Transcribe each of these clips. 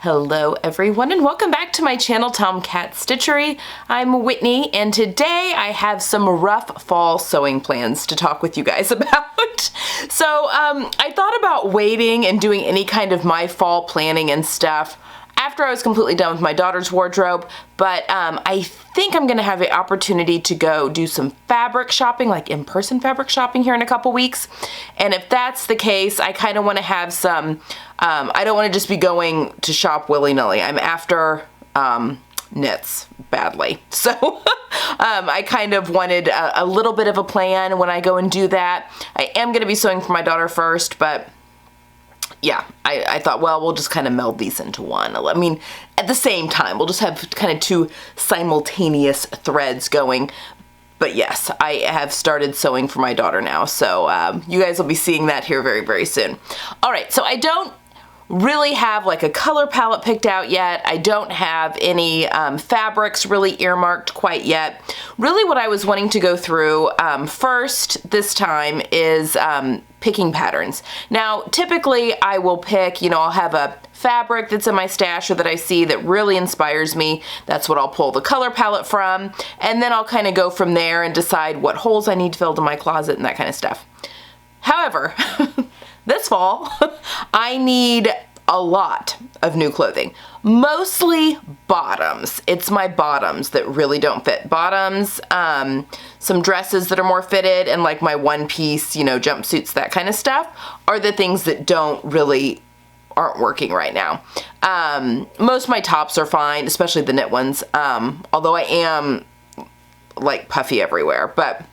Hello everyone and welcome back to my channel, Tomcat Stitchery. I'm Whitney and today I have some rough fall sewing plans to talk with you guys about. So I thought about waiting and doing any kind of my fall planning and stuff after I was completely done with my daughter's wardrobe, but I think I'm gonna have the opportunity to go do some fabric shopping, like in-person fabric shopping here in a couple weeks. And if that's the case, I kind of want to have some, I don't want to just be going to shop willy-nilly. I'm after knits badly. So I kind of wanted a little bit of a plan when I go and do that. I am gonna be sewing for my daughter first, but yeah, I thought, well, we'll just kind of meld these into one. I mean, at the same time, we'll just have kind of two simultaneous threads going. But yes, I have started sewing for my daughter now, so you guys will be seeing that here very, very soon. All right, so I don't really have like a color palette picked out yet. I don't have any fabrics really earmarked quite yet. Really what I was wanting to go through first this time is picking patterns. Now, typically I will pick, I'll have a fabric that's in my stash or that I see that really inspires me. That's what I'll pull the color palette from, and then I'll kind of go from there and decide what holes I need filled in my closet and that kind of stuff. However, this fall, I need a lot of new clothing. Mostly bottoms. It's my bottoms that really don't fit. Bottoms, some dresses that are more fitted, and like my one-piece, jumpsuits, that kind of stuff, are the things that aren't working right now. Most of my tops are fine, especially the knit ones, although I am like puffy everywhere, but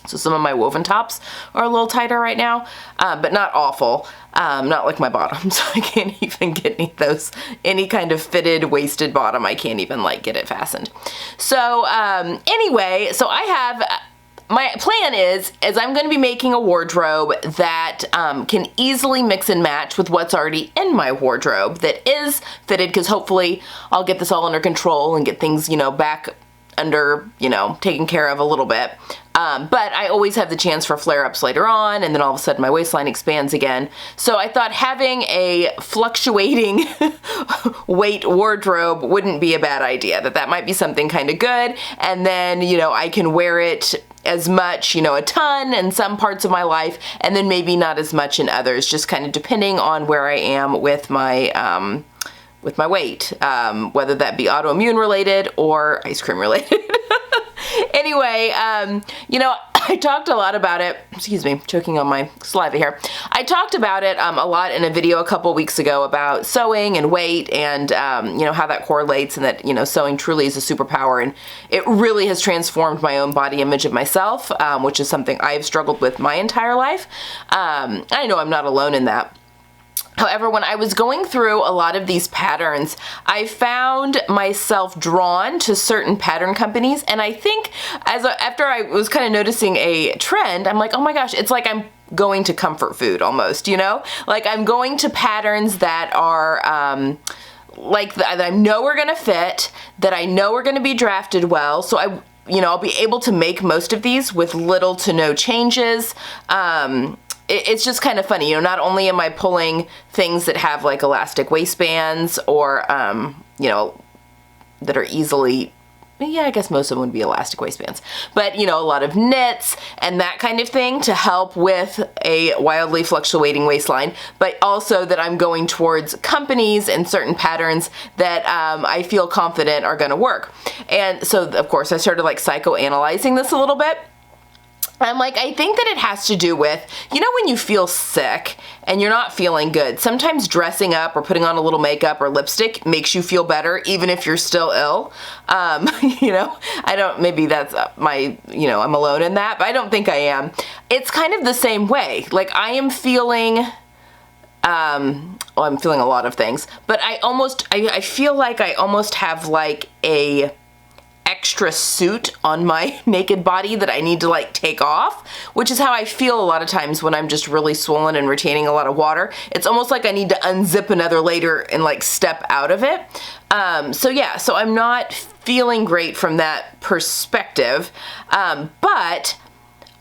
so some of my woven tops are a little tighter right now, but not awful. Not like my bottoms. I can't even get any kind of fitted waisted bottom. I can't even get it fastened. So anyway, so my plan is I'm going to be making a wardrobe that can easily mix and match with what's already in my wardrobe that is fitted, because hopefully I'll get this all under control and get things, back under, taken care of a little bit. But I always have the chance for flare-ups later on, and then all of a sudden my waistline expands again. So I thought having a fluctuating weight wardrobe wouldn't be a bad idea, that might be something kind of good, and then, I can wear it as much, a ton in some parts of my life, and then maybe not as much in others, just kind of depending on where I am with my weight, whether that be autoimmune related or ice cream related. Anyway, I talked a lot about it. Excuse me, choking on my saliva here. I talked about it a lot in a video a couple weeks ago about sewing and weight and, how that correlates, and that, sewing truly is a superpower, and it really has transformed my own body image of myself, which is something I've struggled with my entire life. I know I'm not alone in that. However, when I was going through a lot of these patterns, I found myself drawn to certain pattern companies, and I think after I was kind of noticing a trend, I'm like, oh my gosh, it's like I'm going to comfort food almost, Like I'm going to patterns that are that I know are gonna fit, that I know are gonna be drafted well, so I'll be able to make most of these with little to no changes. It's just kind of funny, not only am I pulling things that have like elastic waistbands or, that are easily, yeah, I guess most of them would be elastic waistbands, but a lot of knits and that kind of thing to help with a wildly fluctuating waistline, but also that I'm going towards companies and certain patterns that I feel confident are going to work. And so, of course, I started psychoanalyzing this a little bit. I'm like, I think that it has to do with, when you feel sick and you're not feeling good, sometimes dressing up or putting on a little makeup or lipstick makes you feel better, even if you're still ill. Maybe that's I'm alone in that, but I don't think I am. It's kind of the same way. Like I am feeling, I'm feeling a lot of things, but I feel like I almost have like a extra suit on my naked body that I need to take off, which is how I feel a lot of times when I'm just really swollen and retaining a lot of water. It's almost like I need to unzip another layer and step out of it. So I'm not feeling great from that perspective, but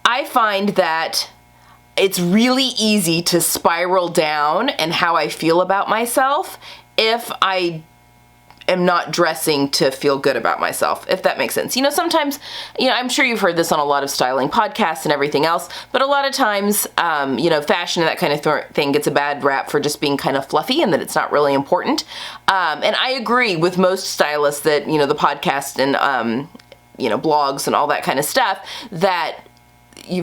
I find that it's really easy to spiral down and how I feel about myself if I am not dressing to feel good about myself, if that makes sense. Sometimes, I'm sure you've heard this on a lot of styling podcasts and everything else, but a lot of times, fashion and that kind of thing gets a bad rap for just being kind of fluffy and that it's not really important. And I agree with most stylists that, the podcast and, blogs and all that kind of stuff, that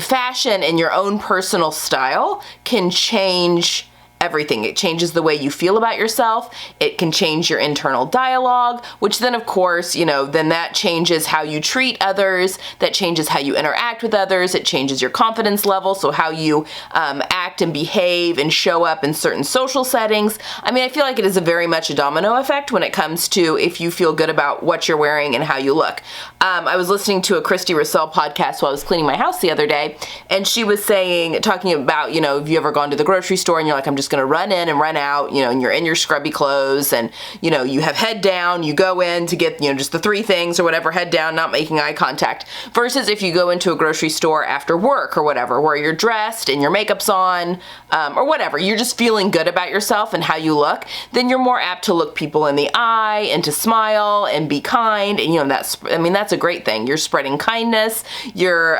fashion and your own personal style can change everything. It changes the way you feel about yourself. It can change your internal dialogue, which then of course, then that changes how you treat others. That changes how you interact with others. It changes your confidence level. So how you act and behave and show up in certain social settings. I feel like it is very much a domino effect when it comes to if you feel good about what you're wearing and how you look. I was listening to a Christy Russell podcast while I was cleaning my house the other day, and she was talking about, have you ever gone to the grocery store and you're like, I'm just going to run in and run out, and you're in your scrubby clothes and, you have head down, you go in to get, just the 3 things or whatever, head down, not making eye contact, versus if you go into a grocery store after work or whatever, where you're dressed and your makeup's on, or whatever, you're just feeling good about yourself and how you look, then you're more apt to look people in the eye and to smile and be kind. And, that's a great thing. You're spreading kindness. You're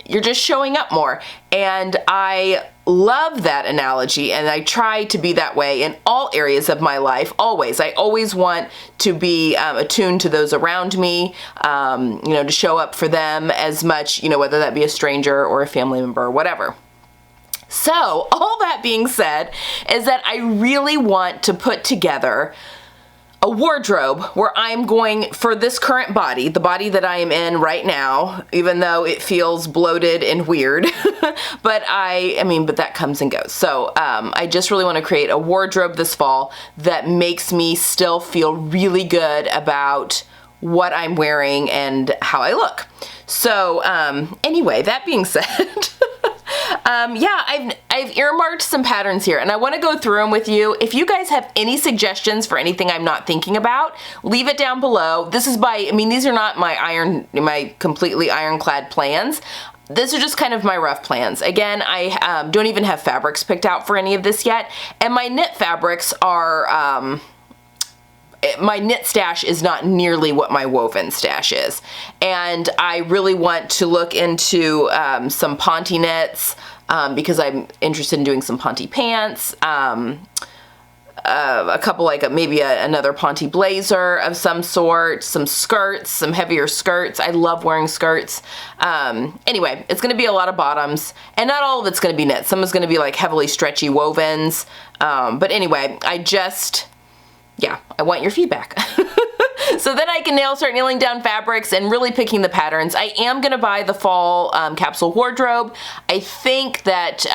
just showing up more. And I love that analogy, and I try to be that way in all areas of my life, always. I always want to be attuned to those around me, to show up for them as much, whether that be a stranger or a family member or whatever. So, all that being said, is that I really want to put together a wardrobe where I'm going, for this current body, the body that I am in right now, even though it feels bloated and weird, but that comes and goes. So I just really want to create a wardrobe this fall that makes me still feel really good about what I'm wearing and how I look. So anyway, that being said, I've earmarked some patterns here, and I want to go through them with you. If you guys have any suggestions for anything I'm not thinking about, leave it down below. These are not my completely ironclad plans. These are just kind of my rough plans. Again, I don't even have fabrics picked out for any of this yet, and my knit fabrics are, my knit stash is not nearly what my woven stash is. And I really want to look into some Ponte knits because I'm interested in doing some Ponte pants, a couple maybe another Ponte blazer of some sort, some skirts, some heavier skirts. I love wearing skirts. Anyway, it's going to be a lot of bottoms, and not all of it's going to be knit. Some is going to be heavily stretchy wovens. But anyway, I want your feedback. So then I can start nailing down fabrics and really picking the patterns. I am going to buy the fall capsule wardrobe. I think that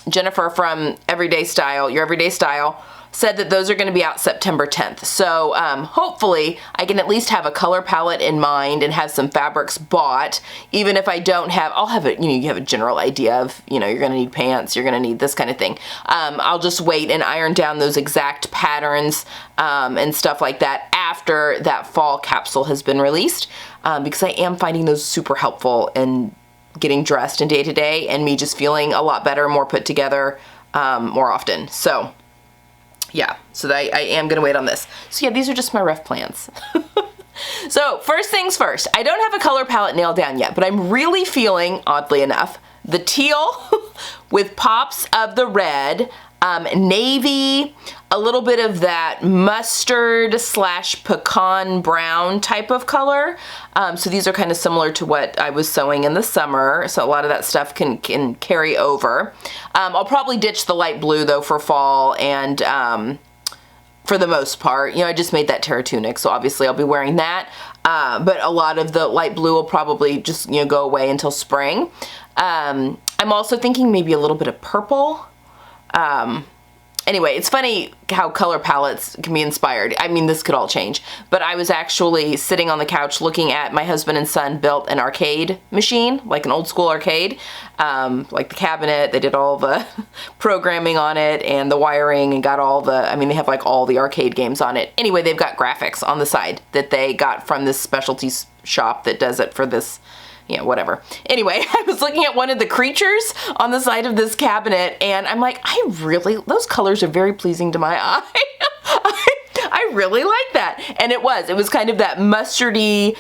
Jennifer from Your Everyday Style said that those are going to be out September 10th. So hopefully I can at least have a color palette in mind and have some fabrics bought. Even if I don't have, I'll have it, you have a general idea of, you're going to need pants, you're going to need this kind of thing. I'll just wait and iron down those exact patterns and stuff like that after that fall capsule has been released, because I am finding those super helpful in getting dressed in day to day and me just feeling a lot better, more put together more often. So yeah, so I am going to wait on this. So yeah, these are just my rough plans. So first things first, I don't have a color palette nailed down yet, but I'm really feeling, oddly enough, the teal with pops of the red, navy, a little bit of that mustard / pecan brown type of color. So these are kind of similar to what I was sewing in the summer. So a lot of that stuff can carry over. I'll probably ditch the light blue though for fall, and for the most part, I just made that Terra tunic, so obviously I'll be wearing that. But a lot of the light blue will probably just go away until spring. I'm also thinking maybe a little bit of purple. Anyway, it's funny how color palettes can be inspired. This could all change. But I was actually sitting on the couch looking at my husband and son built an arcade machine, like an old school arcade, like the cabinet. They did all the programming on it and the wiring and got all the, they have all the arcade games on it. Anyway, they've got graphics on the side that they got from this specialty shop that does it for this, yeah, whatever. Anyway, I was looking at one of the creatures on the side of this cabinet, and I'm like, those colors are very pleasing to my eye. I really like that. And it was kind of that mustardy,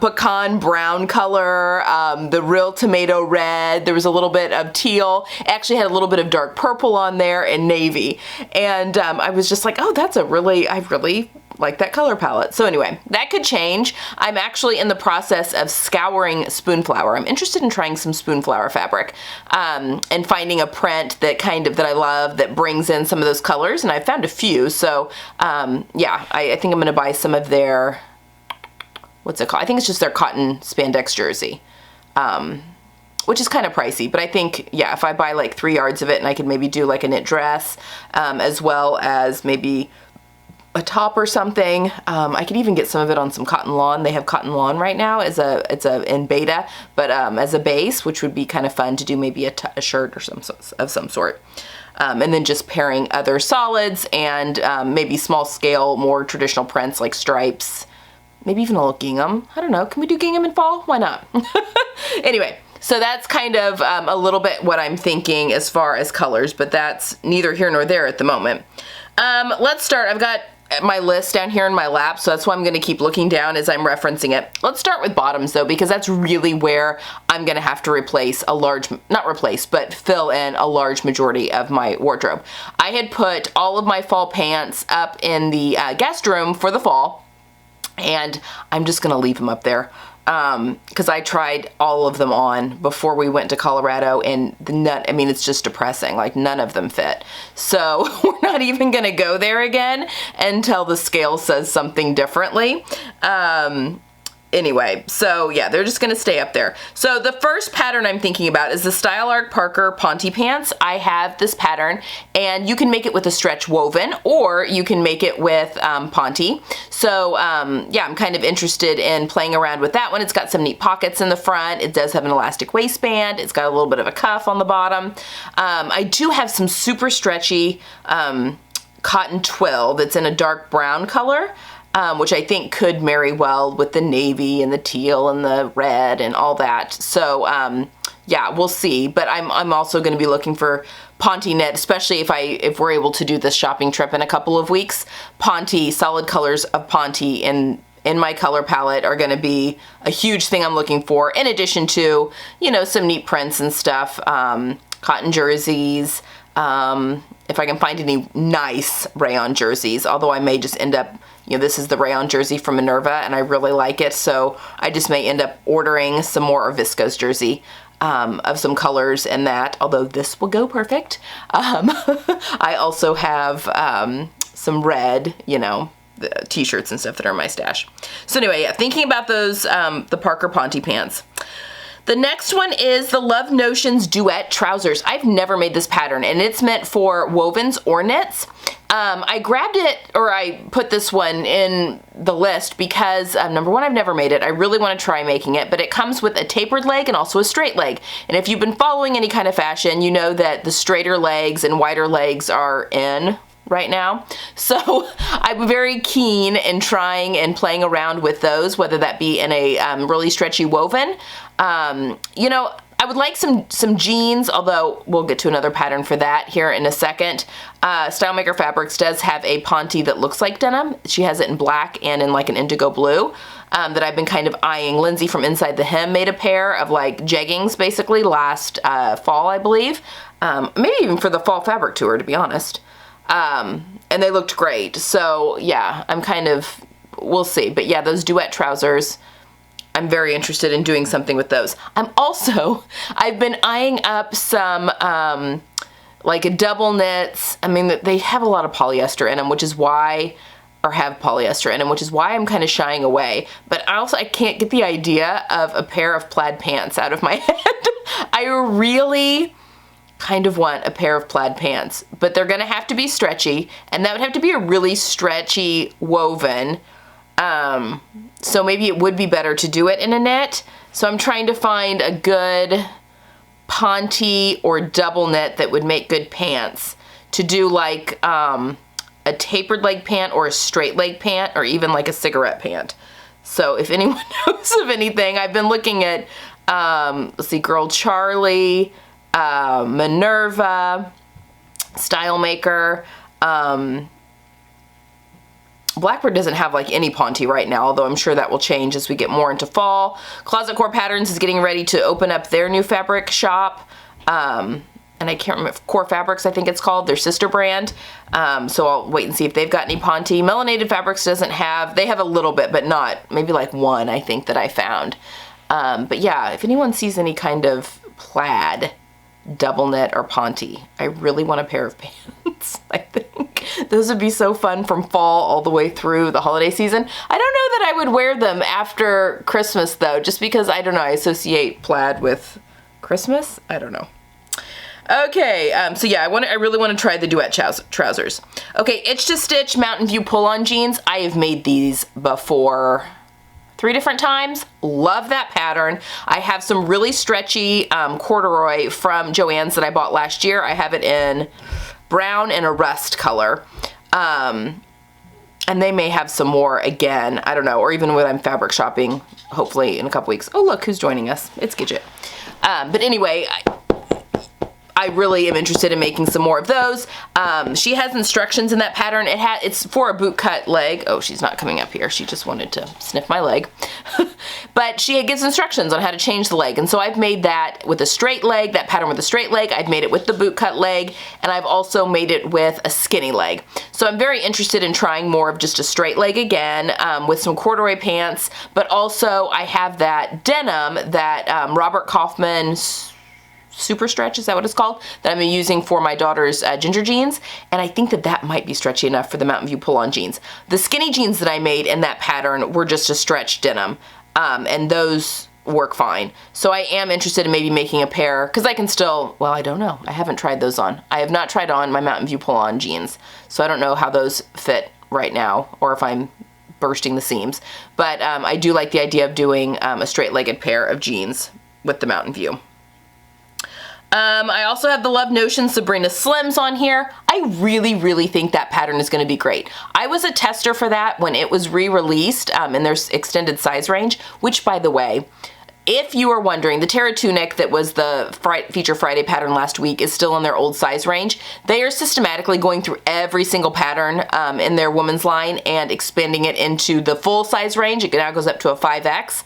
pecan brown color, the real tomato red. There was a little bit of teal. It actually had a little bit of dark purple on there and navy. And I was just like, oh, I really like that color palette. So anyway, that could change. I'm actually in the process of scouring Spoonflower. I'm interested in trying some Spoonflower fabric and finding a print that I love that brings in some of those colors, and I found a few. So yeah, I think I'm gonna buy some of their, what's it called? I think it's just their cotton spandex jersey, which is kind of pricey, but I think, yeah, if I buy like 3 yards of it, and I could maybe do like a knit dress, as well as maybe a top or something. I could even get some of it on some cotton lawn. They have cotton lawn right now it's in beta, but as a base, which would be kind of fun to do maybe a shirt or some sort. And then just pairing other solids and maybe small scale, more traditional prints like stripes, maybe even a little gingham. I don't know. Can we do gingham in fall? Why not? Anyway, so that's kind of a little bit what I'm thinking as far as colors, but that's neither here nor there at the moment. Let's start. I've got my list down here in my lap, so that's why I'm going to keep looking down as I'm referencing it. Let's start with bottoms though, because that's really where I'm going to have to fill in a large majority of my wardrobe. I had put all of my fall pants up in the guest room for the fall, and I'm just going to leave them up there. Because I tried all of them on before we went to Colorado, and it's just depressing. Like, none of them fit. So we're not even gonna go there again until the scale says something differently. Anyway, so yeah, they're just gonna stay up there. So the first pattern I'm thinking about is the Style Arc Parker Ponte pants. I have this pattern, and you can make it with a stretch woven, or you can make it with Ponte. So yeah, I'm kind of interested in playing around with that one. It's got some neat pockets in the front. It does have an elastic waistband. It's got a little bit of a cuff on the bottom. I do have some super stretchy cotton twill that's in a dark brown color. Which I think could marry well with the navy and the teal and the red and all that. So yeah, we'll see. But I'm also going to be looking for Ponte knit, especially if we're able to do this shopping trip in a couple of weeks. Ponte, solid colors of Ponte in my color palette are going to be a huge thing I'm looking for. In addition to, some neat prints and stuff, cotton jerseys. If I can find any nice rayon jerseys, although I may just end up, this is the rayon jersey from Minerva, and I really like it, so I just may end up ordering some more viscose jersey of some colors in that, although this will go perfect. I also have some red, the t-shirts and stuff that are in my stash. So anyway, yeah, thinking about those, the Parker Ponte pants. The next one is the Love Notions Duet Trousers. I've never made this pattern, and it's meant for wovens or knits. I grabbed it, or I put this one in the list because, number one, I've never made it. I really want to try making it, but it comes with a tapered leg and also a straight leg. And if you've been following any kind of fashion, you know that the straighter legs and wider legs are in right now. So I'm very keen in trying and playing around with those, whether that be in a really stretchy woven. I would like some jeans, although we'll get to another pattern for that here in a second. Stylemaker Fabrics does have a Ponte that looks like denim. She has it in black and in like an indigo blue that I've been kind of eyeing. Lindsay from Inside the Hem made a pair of like jeggings basically last fall, I believe. Maybe even for the fall fabric tour, to be honest. And they looked great. So yeah, we'll see. But yeah, those duet trousers, I'm very interested in doing something with those. I've been eyeing up some like a double knits. They have a lot of polyester in them, which is why I'm kind of shying away. But I can't get the idea of a pair of plaid pants out of my head. I really kind of want a pair of plaid pants, but they're gonna have to be stretchy, and that would have to be a really stretchy woven. So maybe it would be better to do it in a knit. So I'm trying to find a good Ponte or double knit that would make good pants to do, like a tapered leg pant or a straight leg pant, or even like a cigarette pant. So if anyone knows of anything, I've been looking at let's see, Girl Charlie, Minerva, Style Maker. Blackbird doesn't have like any Ponte right now, although I'm sure that will change as we get more into fall. Closet Core Patterns is getting ready to open up their new fabric shop. And I can't remember, Core Fabrics I think it's called, their sister brand. So I'll wait and see if they've got any Ponte. Melanated Fabrics doesn't have, they have a little bit, but not, maybe like one I think that I found. But yeah, if anyone sees any kind of plaid, double knit, or Ponte, I really want a pair of pants. I think those would be so fun from fall all the way through the holiday season. I don't know that I would wear them after Christmas though, just because, I don't know, I associate plaid with Christmas. I don't know. Okay, so yeah, I really want to try the duet trousers. Okay, Itch to Stitch Mountain View pull-on jeans. I have made these before 3 different times. Love that pattern. I have some really stretchy corduroy from Joann's that I bought last year. I have it in brown and a rust color. And they may have some more again, I don't know, or even when I'm fabric shopping, hopefully in a couple weeks. Oh, look who's joining us. It's Gidget. But anyway, I really am interested in making some more of those. She has instructions in that pattern. It's for a boot cut leg. Oh, she's not coming up here. She just wanted to sniff my leg. But she gives instructions on how to change the leg. And so I've made that with a straight leg, that pattern with a straight leg. I've made it with the boot cut leg, and I've also made it with a skinny leg. So I'm very interested in trying more of just a straight leg again, with some corduroy pants. But also I have that denim that Robert Kaufman's Super Stretch, is that what it's called, that I'm using for my daughter's ginger jeans, and I think that that might be stretchy enough for the Mountain View pull-on jeans. The skinny jeans that I made in that pattern were just a stretch denim, and those work fine. So I am interested in maybe making a pair, because I can still, well, I don't know. I haven't tried those on. I have not tried on my Mountain View pull-on jeans, so I don't know how those fit right now, or if I'm bursting the seams. But I do like the idea of doing a straight-legged pair of jeans with the Mountain View. I also have the Love Notion Sabrina Slims on here. I really, really think that pattern is going to be great. I was a tester for that when it was re-released in their extended size range, which, by the way, if you are wondering, the Terra Tunic that was the Feature Friday pattern last week is still in their old size range. They are systematically going through every single pattern in their women's line and expanding it into the full size range. It now goes up to a 5X.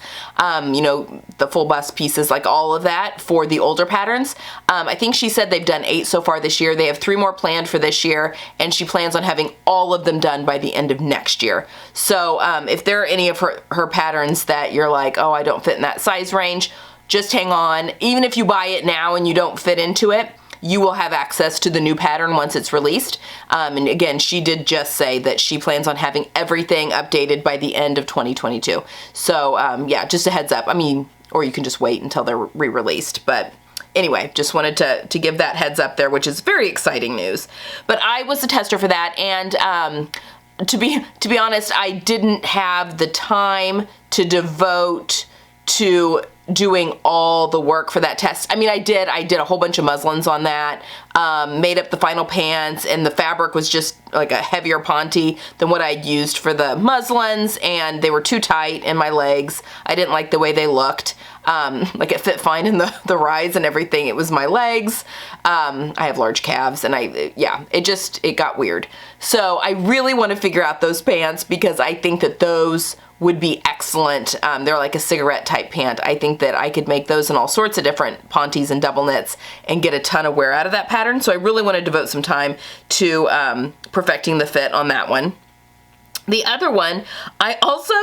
You know, the full bust pieces, like all of that for the older patterns. I think she said they've done 8 so far this year. They have 3 more planned for this year, and she plans on having all of them done by the end of next year. So if there are any of her patterns that you're like, oh, I don't fit in that size range, just hang on. Even if you buy it now and you don't fit into it, you will have access to the new pattern once it's released. And again, she did just say that she plans on having everything updated by the end of 2022. So yeah, just a heads up. I mean, or you can just wait until they're re-released. But anyway, just wanted to give that heads up there, which is very exciting news. But I was a tester for that, and to be honest, I didn't have the time to devote to doing all the work for that test. I mean, I did a whole bunch of muslins on that, made up the final pants, and the fabric was just like a heavier Ponte than what I'd used for the muslins, and they were too tight in my legs. I didn't like the way they looked. Like it fit fine in the rides and everything. It was my legs. I have large calves, and it got weird. So I really want to figure out those pants, because I think that those would be excellent. They're like a cigarette type pant. I think that I could make those in all sorts of different Pontes and double knits and get a ton of wear out of that pattern. So I really want to devote some time to perfecting the fit on that one. The other one, I also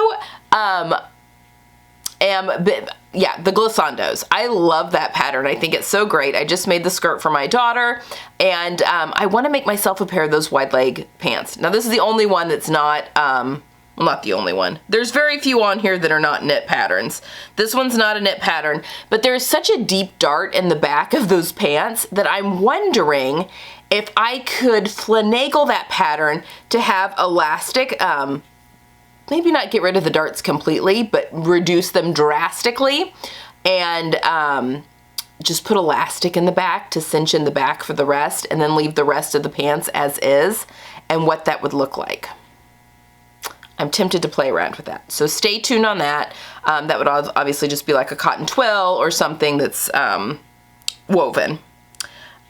the glissandos. I love that pattern. I think it's so great. I just made the skirt for my daughter, and I want to make myself a pair of those wide leg pants. Now this is the only one that's not, well, not the only one. There's very few on here that are not knit patterns. This one's not a knit pattern, but there's such a deep dart in the back of those pants that I'm wondering if I could finagle that pattern to have elastic, maybe not get rid of the darts completely, but reduce them drastically, and just put elastic in the back to cinch in the back for the rest, and then leave the rest of the pants as is, and what that would look like. I'm tempted to play around with that. So stay tuned on that. That would obviously just be like a cotton twill or something that's woven.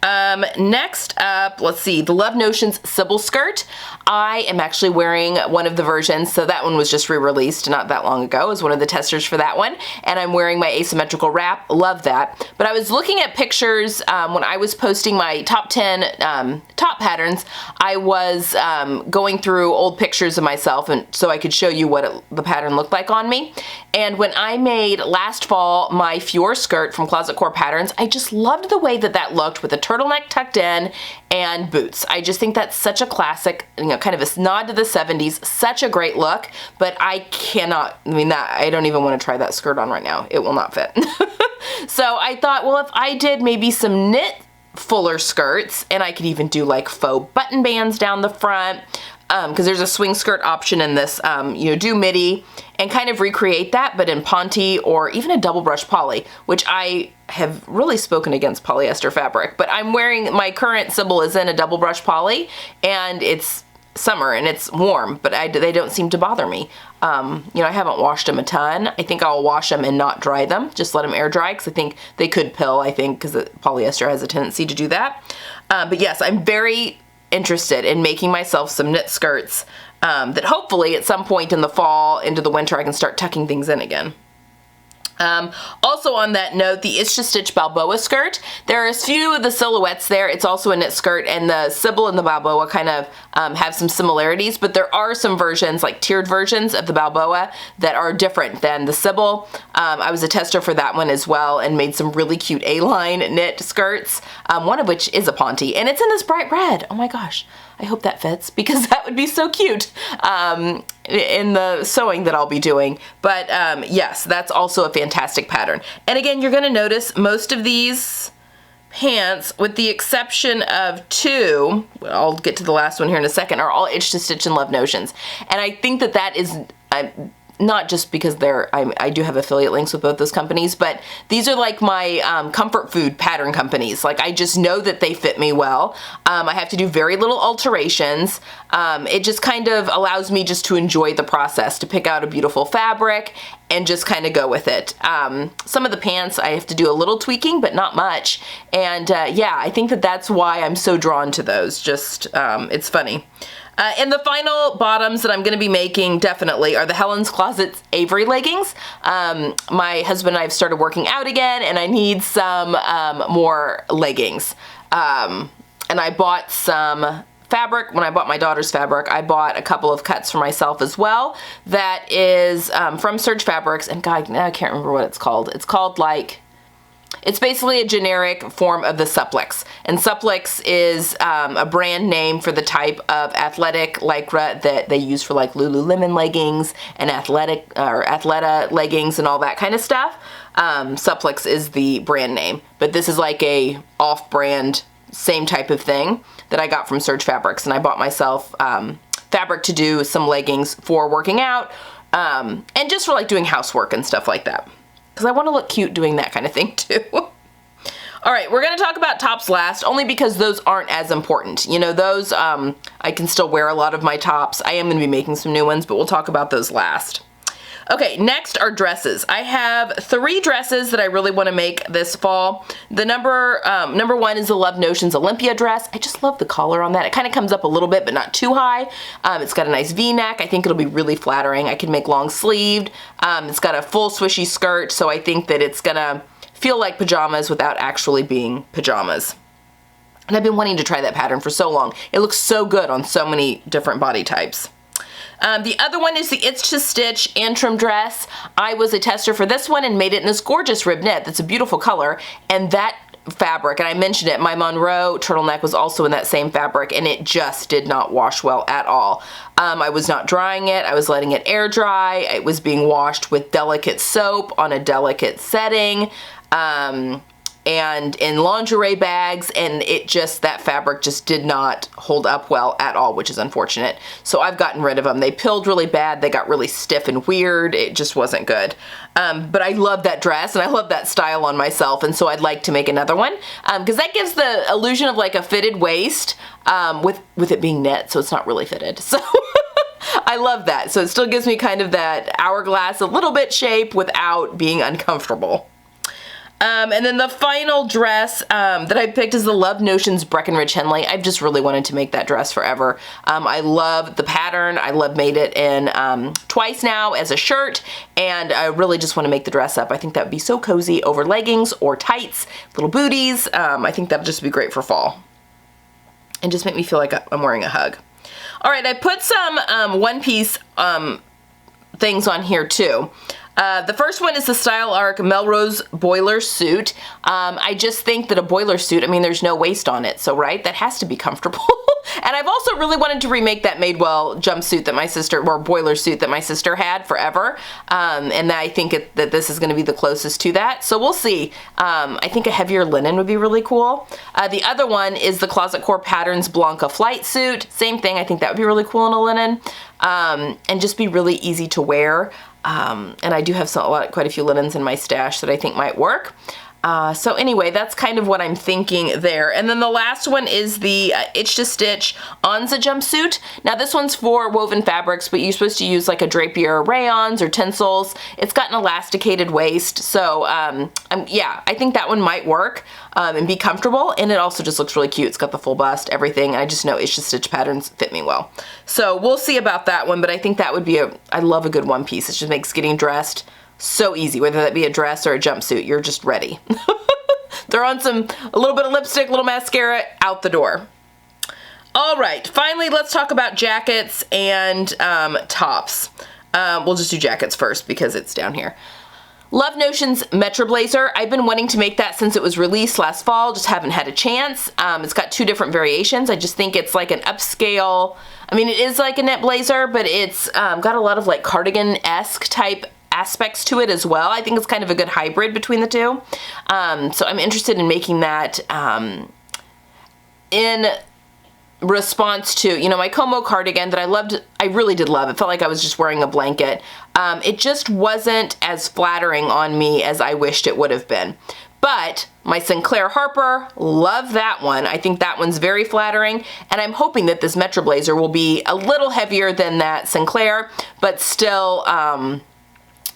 Next up, let's see, the Love Notions Sybil skirt. I am actually wearing one of the versions, so that one was just re-released not that long ago. I was one of the testers for that one, and I'm wearing my asymmetrical wrap. Love that. But I was looking at pictures when I was posting my top 10 top patterns. I was going through old pictures of myself, and so I could show you what the pattern looked like on me. And when I made last fall my Fior skirt from Closet Core Patterns, I just loved the way that that looked with a turtleneck tucked in and boots. I just think that's such a classic, you know, kind of a nod to the 70s, such a great look, but I cannot, I mean, I don't even want to try that skirt on right now. It will not fit. So I thought, well, if I did maybe some knit fuller skirts, and I could even do like faux button bands down the front, because there's a swing skirt option in this, you know, do midi and kind of recreate that, but in Ponte or even a double brush poly, which I have really spoken against polyester fabric, but I'm wearing, my current Sybil is in a double brush poly, and it's summer and it's warm, but they don't seem to bother me. You know, I haven't washed them a ton. I think I'll wash them and not dry them, just let them air dry, because I think they could pill, I think, because polyester has a tendency to do that. But yes, I'm very interested in making myself some knit skirts that hopefully at some point in the fall into the winter I can start tucking things in again. Also on that note, the Itch to Stitch Balboa skirt, there are a few of the silhouettes there. It's also a knit skirt, and the Sybil and the Balboa kind of have some similarities, but there are some versions, like tiered versions of the Balboa, that are different than the Sybil. I was a tester for that one as well and made some really cute A-line knit skirts, one of which is a Ponte, and it's in this bright red. Oh my gosh. I hope that fits, because that would be so cute in the sewing that I'll be doing. But yes, that's also a fantastic pattern. And again, you're gonna notice most of these pants, with the exception of two, I'll get to the last one here in a second, are all Itch to Stitch and Love Notions. And I think that that is, not just because I do have affiliate links with both those companies, but these are like my comfort food pattern companies. Like, I just know that they fit me well. I have to do very little alterations. It just kind of allows me just to enjoy the process, to pick out a beautiful fabric and just kind of go with it. Some of the pants I have to do a little tweaking, but not much. And yeah, I think that that's why I'm so drawn to those. Just, it's funny. And the final bottoms that I'm going to be making definitely are the Helen's Closet's Avery leggings. My husband and I have started working out again, and I need some more leggings. And I bought some fabric. When I bought my daughter's fabric, I bought a couple of cuts for myself as well. That is from Surge Fabrics, and God, now I can't remember what it's called. It's called like... It's basically a generic form of the Supplex, and Supplex is a brand name for the type of athletic lycra that they use for like Lululemon leggings and Athleta leggings and all that kind of stuff. Supplex is the brand name, but this is like a off-brand, same type of thing that I got from Surge Fabrics, and I bought myself fabric to do some leggings for working out and just for like doing housework and stuff like that. Because I want to look cute doing that kind of thing too. All right, we're going to talk about tops last, only because those aren't as important. You know, those, I can still wear a lot of my tops. I am going to be making some new ones, but we'll talk about those last. Okay, next are dresses. I have 3 dresses that I really want to make this fall. The number one is the Love Notions Olympia dress. I just love the collar on that. It kind of comes up a little bit, but not too high. It's got a nice V-neck. I think it'll be really flattering. I can make long sleeved. It's got a full swishy skirt, so I think that it's gonna feel like pajamas without actually being pajamas. And I've been wanting to try that pattern for so long. It looks so good on so many different body types. The other one is the Itch to Stitch Antrim dress. I was a tester for this one and made it in this gorgeous rib knit that's a beautiful color, and that fabric, and I mentioned it, my Monroe turtleneck was also in that same fabric, and it just did not wash well at all. I was not drying it. I was letting it air dry. It was being washed with delicate soap on a delicate setting. And in lingerie bags, and it just, that fabric just did not hold up well at all, which is unfortunate. So I've gotten rid of them. They pilled really bad. They got really stiff and weird. It just wasn't good. But I love that dress, and I love that style on myself, and so I'd like to make another one, because that gives the illusion of like a fitted waist with it being knit, so it's not really fitted. So I love that. So it still gives me kind of that hourglass, a little bit shape without being uncomfortable. And then the final dress that I picked is the Love Notions Breckenridge Henley. I've just really wanted to make that dress forever. I love the pattern. I love made it in twice now as a shirt, and I really just want to make the dress up. I think that would be so cozy over leggings or tights, little booties. I think that would just be great for fall and just make me feel like I'm wearing a hug. All right, I put some one-piece things on here too. The first one is the Style Arc Melrose boiler suit. I just think that a boiler suit, I mean, there's no waist on it, so right, that has to be comfortable. And I've also really wanted to remake that Madewell jumpsuit that my sister, or boiler suit that my sister had forever. And I think that this is going to be the closest to that. So we'll see. I think a heavier linen would be really cool. The other one is the Closet Core Patterns Blanca flight suit. Same thing. I think that would be really cool in a linen. And just be really easy to wear. And I do have quite a few linens in my stash that I think might work. So anyway, that's kind of what I'm thinking there. And then the last one is the Itch to Stitch Onza jumpsuit. Now this one's for woven fabrics, but you're supposed to use like a drapier rayons or tinsels. It's got an elasticated waist, so yeah, I think that one might work and be comfortable, and it also just looks really cute. It's got the full bust, everything. I just know Itch to Stitch patterns fit me well. So we'll see about that one, but I think that would be I love a good one piece. It just makes getting dressed so easy, whether that be a dress or a jumpsuit, you're just ready. Throw on a little bit of lipstick, a little mascara, out the door. All right, finally, let's talk about jackets and tops. We'll just do jackets first because it's down here. Love Notions Metro Blazer. I've been wanting to make that since it was released last fall, just haven't had a chance. It's got two different variations. I just think it's like an upscale, I mean, it is like a knit blazer, but it's got a lot of like cardigan-esque type aspects to it as well. I think it's kind of a good hybrid between the two. So I'm interested in making that in response to, you know, my Como cardigan that I loved, I really did love. It felt like I was just wearing a blanket. It just wasn't as flattering on me as I wished it would have been. But my Sinclair Harper, love that one. I think that one's very flattering, and I'm hoping that this Metro Blazer will be a little heavier than that Sinclair, but still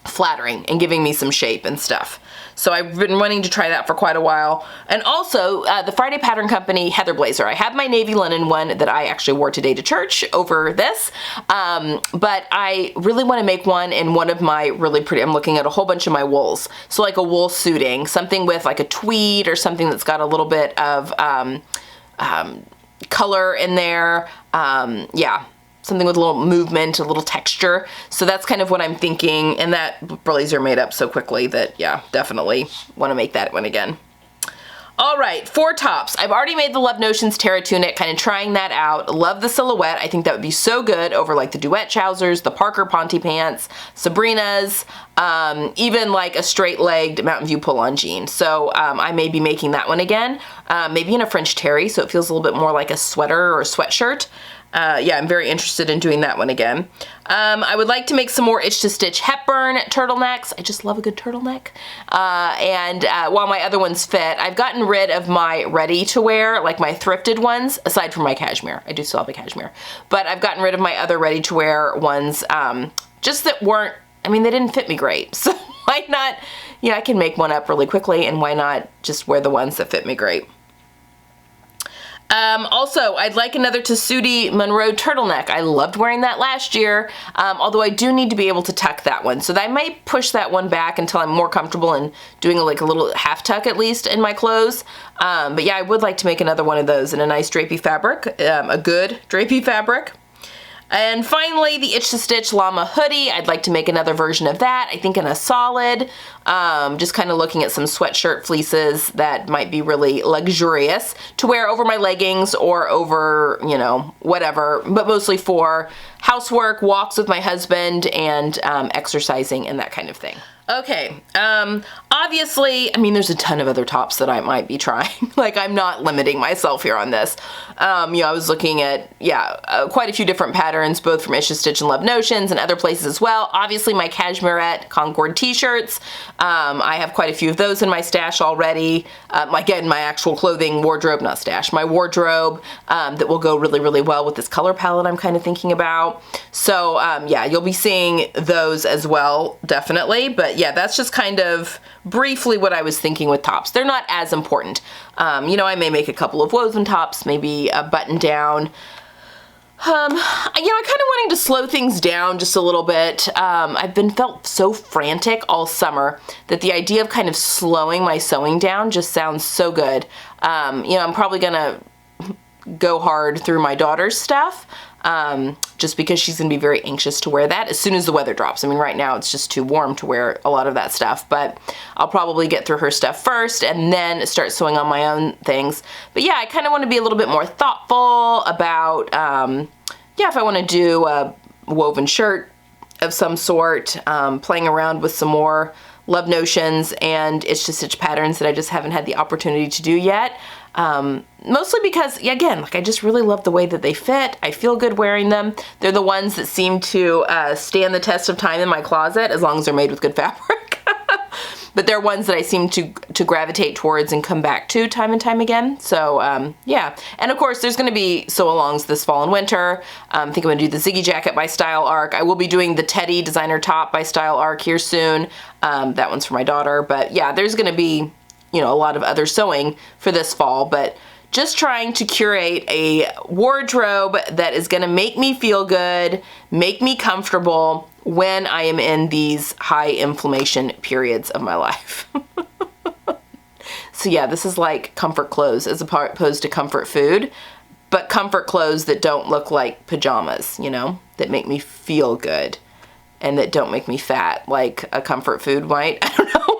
flattering and giving me some shape and stuff. So I've been wanting to try that for quite a while. And also the Friday Pattern Company Heather Blazer. I have my navy linen one that I actually wore today to church over this, but I really want to make one in one of my really pretty, I'm looking at a whole bunch of my wools. So like a wool suiting, something with like a tweed or something that's got a little bit of color in there. Yeah. Something with a little movement, a little texture. So that's kind of what I'm thinking, and that blazer made up so quickly that, yeah, definitely want to make that one again. All right, for tops. I've already made the Love Notions Terra Tunic, kind of trying that out. Love the silhouette. I think that would be so good over like the duet trousers, the Parker Ponte pants, Sabrina's, even like a straight-legged Mountain View pull-on jean. So I may be making that one again, maybe in a French terry, so it feels a little bit more like a sweater or a sweatshirt. Yeah, I'm very interested in doing that one again. I would like to make some more Itch to Stitch Hepburn turtlenecks. I just love a good turtleneck. And while my other ones fit, I've gotten rid of my ready-to-wear, like my thrifted ones, aside from my cashmere. I do still have a cashmere. But I've gotten rid of my other ready-to-wear ones, just that weren't, I mean, they didn't fit me great. So why not, you know, I can make one up really quickly, and why not just wear the ones that fit me great. Also, I'd like another Tessuti Monroe turtleneck. I loved wearing that last year, although I do need to be able to tuck that one. So I might push that one back until I'm more comfortable in doing like a little half tuck at least in my clothes. But yeah, I would like to make another one of those in a nice drapey fabric, a good drapey fabric. And finally, the Itch to Stitch Llama hoodie. I'd like to make another version of that, I think in a solid. Just kind of looking at some sweatshirt fleeces that might be really luxurious to wear over my leggings or over, you know, whatever, but mostly for housework, walks with my husband, and exercising and that kind of thing. Okay, obviously, I mean, there's a ton of other tops that I might be trying. Like, I'm not limiting myself here on this. You know, I was looking at, quite a few different patterns, both from Isha Stitch and Love Notions and other places as well. Obviously, my Cashmerette Concord t-shirts. I have quite a few of those in my stash already. Again, my actual clothing wardrobe, not stash, my wardrobe that will go really, really well with this color palette I'm kind of thinking about. So, yeah, you'll be seeing those as well, definitely. But yeah, that's just kind of briefly what I was thinking with tops. They're not as important. You know, I may make a couple of woven tops, maybe a button down. You know, I kind of wanting to slow things down just a little bit. I've been felt so frantic all summer that the idea of kind of slowing my sewing down just sounds so good. You know, I'm probably gonna go hard through my daughter's stuff. Just because she's gonna be very anxious to wear that as soon as the weather drops. I mean, right now it's just too warm to wear a lot of that stuff, but I'll probably get through her stuff first and then start sewing on my own things. But yeah, I kind of want to be a little bit more thoughtful about, yeah, if I want to do a woven shirt of some sort, playing around with some more Love Notions and Itch to Stitch patterns that I just haven't had the opportunity to do yet. Mostly because, again, like, I just really love the way that they fit. I feel good wearing them. They're the ones that seem to stand the test of time in my closet, as long as they're made with good fabric. But they're ones that I seem to gravitate towards and come back to time and time again. So, yeah. And of course, there's going to be sew-alongs this fall and winter. I think I'm going to do the Ziggy Jacket by Style Arc. I will be doing the Teddy Designer Top by Style Arc here soon. That one's for my daughter. But yeah, there's going to be, you know, a lot of other sewing for this fall, but just trying to curate a wardrobe that is gonna make me feel good, make me comfortable when I am in these high inflammation periods of my life. So yeah, this is like comfort clothes as opposed to comfort food, but comfort clothes that don't look like pajamas, you know, that make me feel good and that don't make me fat like a comfort food might. I don't know.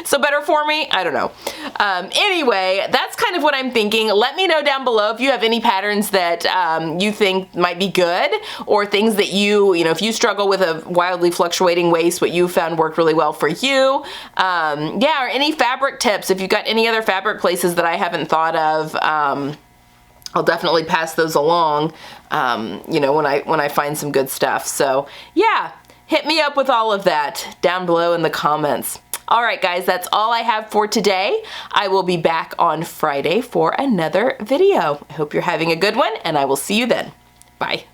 So better for me? I don't know. Anyway, that's kind of what I'm thinking. Let me know down below if you have any patterns that you think might be good, or things that you know, if you struggle with a wildly fluctuating waist, what you found worked really well for you. Yeah, or any fabric tips. If you've got any other fabric places that I haven't thought of, I'll definitely pass those along, you know, when I find some good stuff. So yeah, hit me up with all of that down below in the comments. All right, guys, that's all I have for today. I will be back on Friday for another video. I hope you're having a good one, and I will see you then. Bye.